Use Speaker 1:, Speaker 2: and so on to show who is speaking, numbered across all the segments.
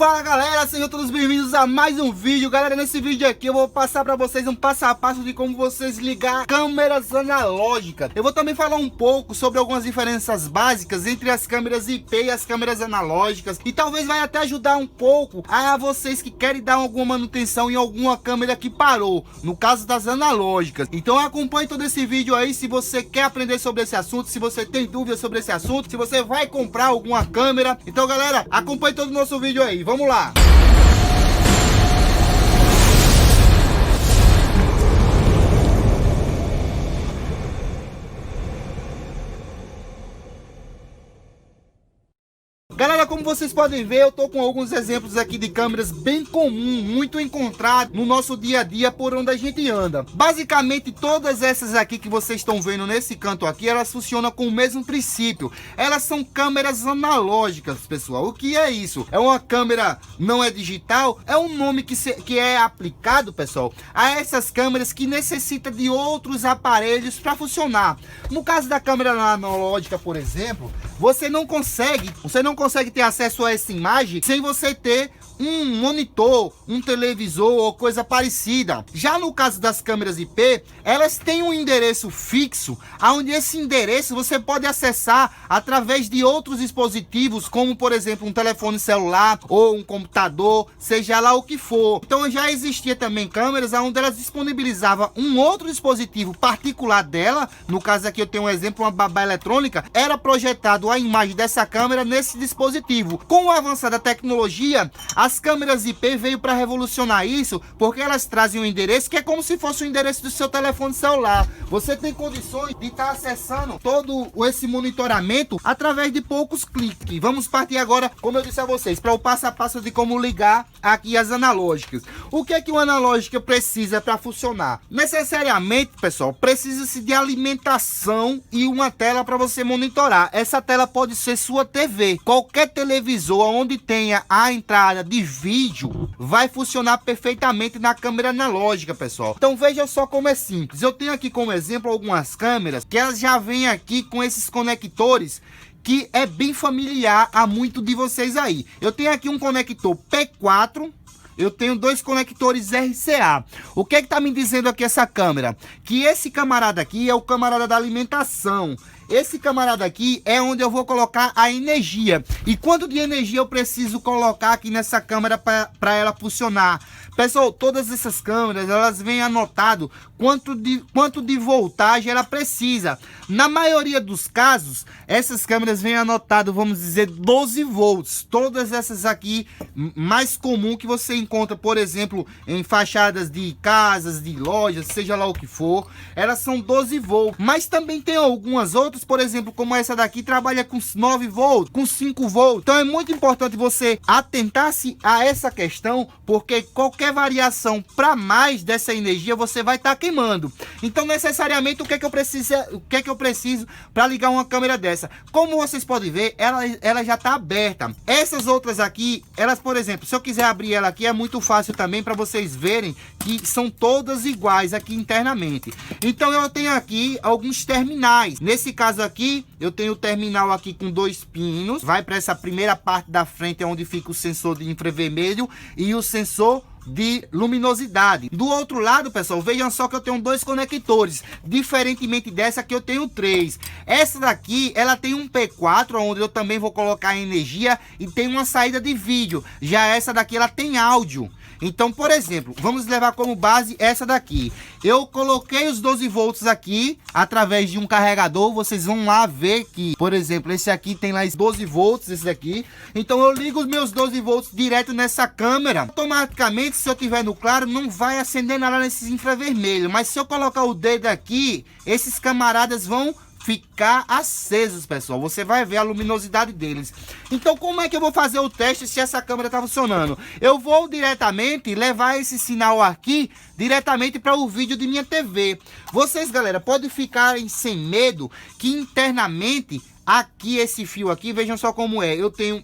Speaker 1: Fala galera, sejam todos bem-vindos a mais um vídeo. Galera, nesse vídeo aqui eu vou passar pra vocês um passo a passo de como vocês ligar câmeras analógicas. Eu vou também falar um pouco sobre algumas diferenças básicas entre as câmeras IP e as câmeras analógicas, e talvez vai até ajudar um pouco a vocês que querem dar alguma manutenção em alguma câmera que parou, no caso das analógicas. Então acompanhe todo esse vídeo aí se você quer aprender sobre esse assunto, se você tem dúvidas sobre esse assunto, se você vai comprar alguma câmera. Então galera, acompanhe todo o nosso vídeo aí. Vamos lá! Galera, como vocês podem ver, eu tô com alguns exemplos aqui de câmeras bem comum, muito encontrado no nosso dia a dia por onde a gente anda. Basicamente, todas essas aqui que vocês estão vendo nesse canto aqui, elas funcionam com o mesmo princípio. Elas são câmeras analógicas, pessoal. O que é isso? É uma câmera, não é digital, é um nome que é aplicado, pessoal, a essas câmeras que necessitam de outros aparelhos para funcionar. No caso da câmera analógica, por exemplo, você não consegue ter acesso a essa imagem sem você ter um monitor, um televisor ou coisa parecida. Já no caso das câmeras IP, elas têm um endereço fixo, onde esse endereço você pode acessar através de outros dispositivos, como por exemplo um telefone celular ou um computador, seja lá o que for. Então já existia também câmeras onde elas disponibilizavam um outro dispositivo particular dela. No caso aqui eu tenho um exemplo, uma babá eletrônica, era projetado a imagem dessa câmera nesse dispositivo. Com o avanço da tecnologia, as câmeras IP veio para revolucionar isso, porque elas trazem um endereço que é como se fosse o endereço do seu telefone celular. Você tem condições de estar acessando todo esse monitoramento através de poucos cliques. Vamos partir agora, como eu disse a vocês, para o passo a passo de como ligar aqui as analógicas. O que é que uma analógica precisa para funcionar? Necessariamente, pessoal, precisa-se de alimentação e uma tela para você monitorar. Essa tela pode ser sua TV. Qualquer televisor onde tenha a entrada de vídeo vai funcionar perfeitamente na câmera analógica, pessoal. Então veja só como é simples. Eu tenho aqui como exemplo algumas câmeras que elas já vêm aqui com esses conectores que é bem familiar a muito de vocês aí. Eu tenho aqui um conector P4, eu tenho dois conectores RCA. O que é que tá me dizendo aqui essa câmera? Que esse camarada aqui é o camarada da alimentação. Esse camarada aqui é onde eu vou colocar a energia. E quanto de energia eu preciso colocar aqui nessa câmera para ela funcionar? Pessoal, todas essas câmeras, elas vêm anotado quanto de voltagem ela precisa. Na maioria dos casos, essas câmeras vêm anotado, vamos dizer, 12 volts. Todas essas aqui, mais comum que você encontra, por exemplo, em fachadas de casas, de lojas, seja lá o que for, elas são 12 volts. Mas também tem algumas outras, por exemplo, como essa daqui, trabalha com 9 volts, com 5 volts. Então é muito importante você atentar-se a essa questão, porque qualquer variação para mais dessa energia você vai estar queimando. Então necessariamente o que é que eu preciso para ligar uma câmera dessa? Como vocês podem ver, ela já está aberta. Essas outras aqui, elas, por exemplo, se eu quiser abrir ela aqui, é muito fácil também para vocês verem que são todas iguais aqui internamente. Então eu tenho aqui alguns terminais. Nesse caso aqui, eu tenho o terminal aqui com 2 pinos, vai para essa primeira parte da frente onde fica o sensor de infravermelho e o sensor de luminosidade. Do outro lado, pessoal, vejam só que eu tenho 2 conectores, diferentemente dessa que eu tenho 3. Essa daqui, ela tem um P4, onde eu também vou colocar energia, e tem uma saída de vídeo. Já essa daqui, ela tem áudio. Então, por exemplo, vamos levar como base essa daqui. Eu coloquei os 12 volts aqui através de um carregador. Vocês vão lá ver que, por exemplo, esse aqui tem lá 12 volts, esse daqui. Então eu ligo os meus 12 volts direto nessa câmera. Automaticamente, se eu tiver no claro, não vai acender nada nesses infravermelhos. Mas se eu colocar o dedo aqui, esses camaradas vão ficar acesos, pessoal. Você vai ver a luminosidade deles. Então como é que eu vou fazer o teste se essa câmera está funcionando? Eu vou diretamente levar esse sinal aqui diretamente para o vídeo de minha TV. Vocês, galera, podem ficarem sem medo que internamente aqui esse fio aqui, vejam só como é. Eu tenho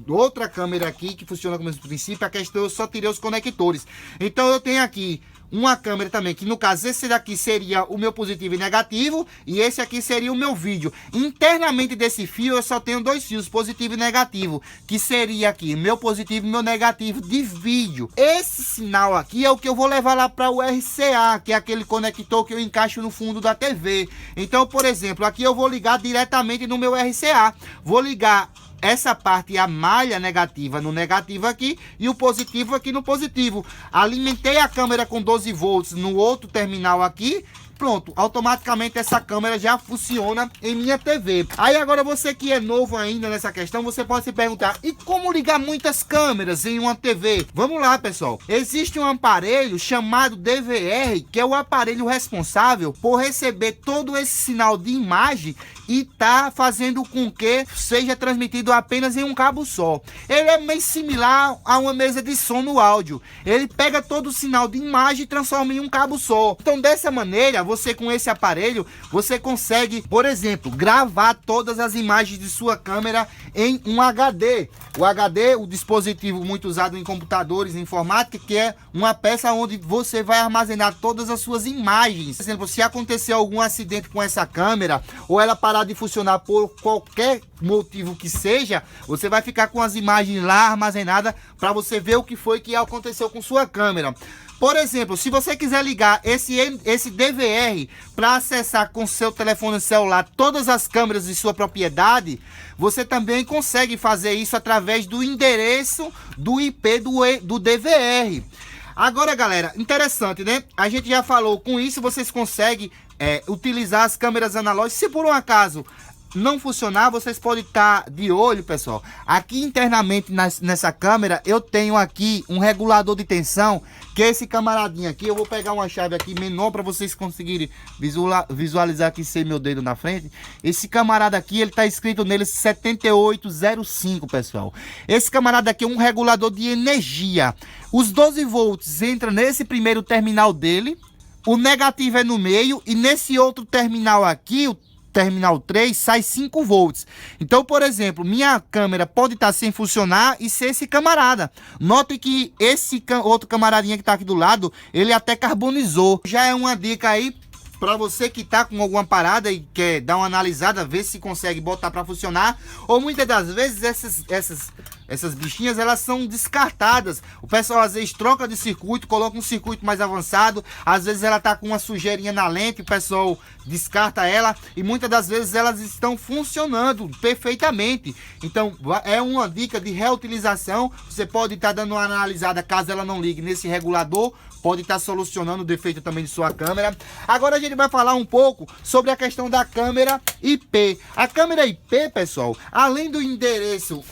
Speaker 1: outra câmera aqui que funciona com o mesmo princípio. A questão, eu só tirei os conectores. Então eu tenho aqui uma câmera também, que no caso esse daqui seria o meu positivo e negativo, e esse aqui seria o meu vídeo. Internamente desse fio eu só tenho dois fios, positivo e negativo, que seria aqui meu positivo e meu negativo de vídeo. Esse sinal aqui é o que eu vou levar lá para o RCA, que é aquele conector que eu encaixo no fundo da TV. Então, por exemplo, aqui eu vou ligar diretamente no meu RCA, vou ligar essa parte, a malha negativa no negativo aqui e o positivo aqui no positivo. Alimentei a câmera com 12 volts no outro terminal aqui. Pronto, automaticamente essa câmera já funciona em minha TV. Aí agora você que é novo ainda nessa questão, você pode se perguntar, e como ligar muitas câmeras em uma TV? Vamos lá, pessoal. Existe um aparelho chamado DVR, que é o aparelho responsável por receber todo esse sinal de imagem e tá fazendo com que seja transmitido apenas em um cabo só. Ele é meio similar a uma mesa de som no áudio. Ele pega todo o sinal de imagem e transforma em um cabo só. Então, dessa maneira, você com esse aparelho, você consegue, por exemplo, gravar todas as imagens de sua câmera em um HD. O HD, o dispositivo muito usado em computadores, em informática, que é uma peça onde você vai armazenar todas as suas imagens. Por exemplo, se acontecer algum acidente com essa câmera, ou ela parar de funcionar por qualquer motivo que seja, você vai ficar com as imagens lá armazenadas para você ver o que foi que aconteceu com sua câmera. Por exemplo, se você quiser ligar esse DVR para acessar com seu telefone celular todas as câmeras de sua propriedade, você também consegue fazer isso através do endereço do IP do DVR. Agora, galera, interessante, né? A gente já falou, com isso vocês conseguem utilizar as câmeras analógicas. Se por um acaso não funcionar, vocês podem estar de olho, pessoal. Aqui internamente nessa câmera eu tenho aqui um regulador de tensão, que é esse camaradinho aqui. Eu vou pegar uma chave aqui menor para vocês conseguirem visualizar aqui sem meu dedo na frente. Esse camarada aqui, ele tá escrito nele 7805, pessoal. Esse camarada aqui é um regulador de energia. Os 12 volts entra nesse primeiro terminal dele, o negativo é no meio, e nesse outro terminal aqui, o terminal 3, sai 5 volts. Então, por exemplo, minha câmera pode estar sem funcionar e ser esse camarada. Note que esse outro camaradinha que está aqui do lado, ele até carbonizou. Já é uma dica aí para você que tá com alguma parada e quer dar uma analisada, ver se consegue botar para funcionar. Ou muitas das vezes essas bichinhas, elas são descartadas. O pessoal às vezes troca de circuito, coloca um circuito mais avançado. Às vezes ela tá com uma sujeirinha na lente, o pessoal descarta ela. E muitas das vezes elas estão funcionando perfeitamente. Então é uma dica de reutilização. Você pode estar dando uma analisada caso ela não ligue nesse regulador. Pode estar solucionando o defeito também de sua câmera. Agora a gente vai falar um pouco sobre a questão da câmera IP. A câmera IP, pessoal, além do endereço,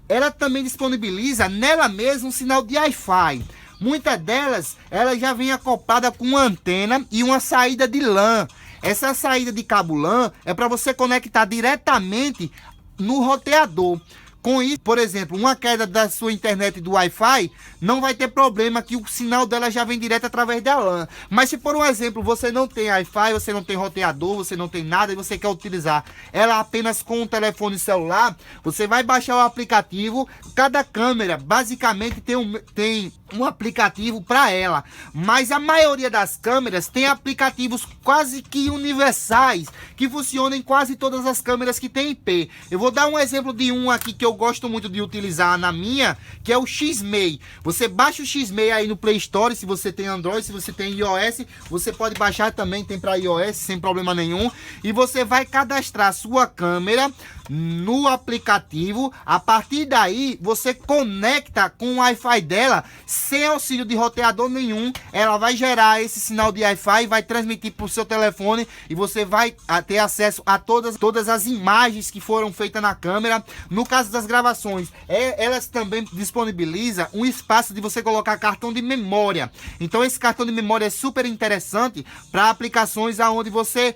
Speaker 1: ela também disponibiliza nela mesma um sinal de Wi-Fi. Muitas delas, ela já vem acoplada com uma antena e uma saída de LAN. Essa saída de cabo LAN é para você conectar diretamente no roteador. Com isso, por exemplo, uma queda da sua internet do Wi-Fi, não vai ter problema que o sinal dela já vem direto através da LAN. Mas se por um exemplo você não tem Wi-Fi, você não tem roteador, você não tem nada e você quer utilizar ela apenas com um telefone celular, você vai baixar o aplicativo. Cada câmera basicamente tem um aplicativo para ela, mas a maioria das câmeras tem aplicativos quase que universais que funcionam em quase todas as câmeras que tem IP. Eu vou dar um exemplo de um aqui que eu gosto muito de utilizar na minha, que é o Xmei. Você baixa o Xmei aí no Play Store, se você tem Android, se você tem iOS, você pode baixar também, tem para iOS sem problema nenhum, e você vai cadastrar sua câmera no aplicativo. A partir daí você conecta com o Wi-Fi dela sem auxílio de roteador nenhum. Ela vai gerar esse sinal de Wi-Fi e vai transmitir para o seu telefone, e você vai ter acesso a todas as imagens que foram feitas na câmera. No caso das gravações, elas também disponibilizam um espaço de você colocar cartão de memória. Então esse cartão de memória é super interessante para aplicações aonde você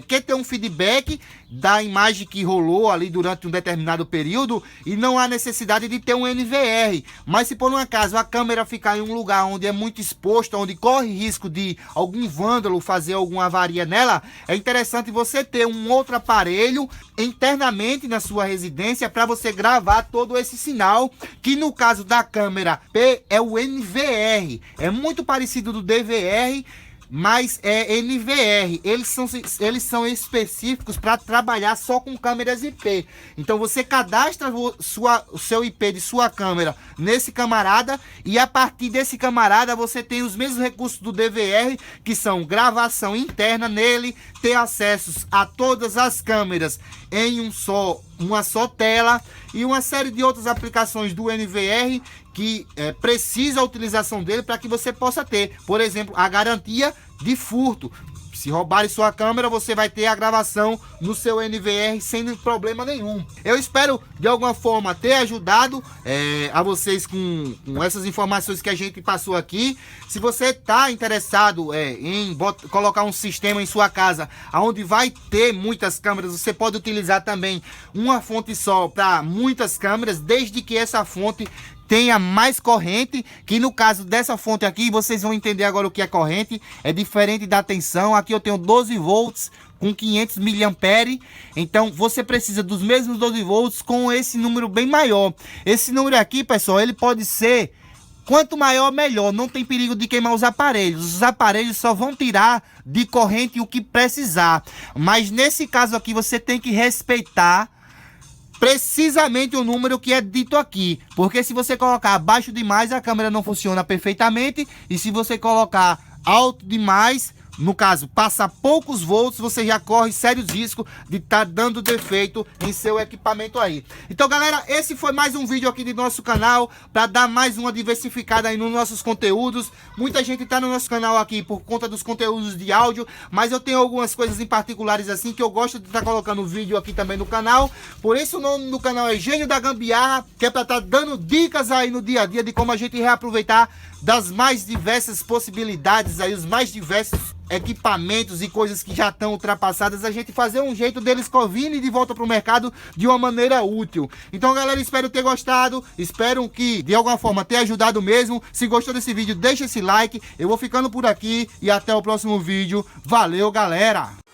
Speaker 1: quer ter um feedback da imagem que rolou ali durante um determinado período e não há necessidade de ter um NVR. Mas se por um acaso a câmera ficar em um lugar onde é muito exposto, onde corre risco de algum vândalo fazer alguma avaria nela, é interessante você ter um outro aparelho internamente na sua residência para você gravar todo esse sinal, que no caso da câmera P é o NVR. É muito parecido do DVR, mas é NVR. Eles são específicos para trabalhar só com câmeras IP. Então você cadastra o seu IP de sua câmera nesse camarada, e a partir desse camarada você tem os mesmos recursos do DVR, que são gravação interna nele, ter acessos a todas as câmeras em uma só tela, e uma série de outras aplicações do NVR que precisa a utilização dele para que você possa ter, por exemplo, a garantia de furto. Se roubarem sua câmera, você vai ter a gravação no seu NVR sem problema nenhum. Eu espero de alguma forma ter ajudado a vocês com essas informações que a gente passou aqui. Se você está interessado em colocar um sistema em sua casa onde vai ter muitas câmeras, você pode utilizar também uma fonte só para muitas câmeras, desde que essa fonte tenha mais corrente, que no caso dessa fonte aqui, vocês vão entender agora o que é corrente, é diferente da tensão. Aqui eu tenho 12 volts com 500 miliamperes, então você precisa dos mesmos 12 volts com esse número bem maior. Esse número aqui, pessoal, ele pode ser quanto maior, melhor. Não tem perigo de queimar os aparelhos. Os aparelhos só vão tirar de corrente o que precisar. Mas nesse caso aqui, você tem que respeitar precisamente o número que é dito aqui, porque se você colocar abaixo demais, a câmera não funciona perfeitamente, e se você colocar alto demais, no caso, passa poucos volts, você já corre sérios riscos de estar dando defeito em seu equipamento aí. Então, galera, esse foi mais um vídeo aqui do nosso canal, para dar mais uma diversificada aí nos nossos conteúdos. Muita gente está no nosso canal aqui por conta dos conteúdos de áudio, mas eu tenho algumas coisas em particulares assim que eu gosto de estar colocando vídeo aqui também no canal. Por isso o nome do canal é Gênio da Gambiarra, que é para estar dando dicas aí no dia a dia de como a gente reaproveitar das mais diversas possibilidades aí, os mais diversos equipamentos e coisas que já estão ultrapassadas, a gente fazer um jeito deles virem de volta para o mercado de uma maneira útil. Então, galera, espero ter gostado, espero que de alguma forma tenha ajudado mesmo. Se gostou desse vídeo, deixa esse like. Eu vou ficando por aqui e até o próximo vídeo. Valeu, galera!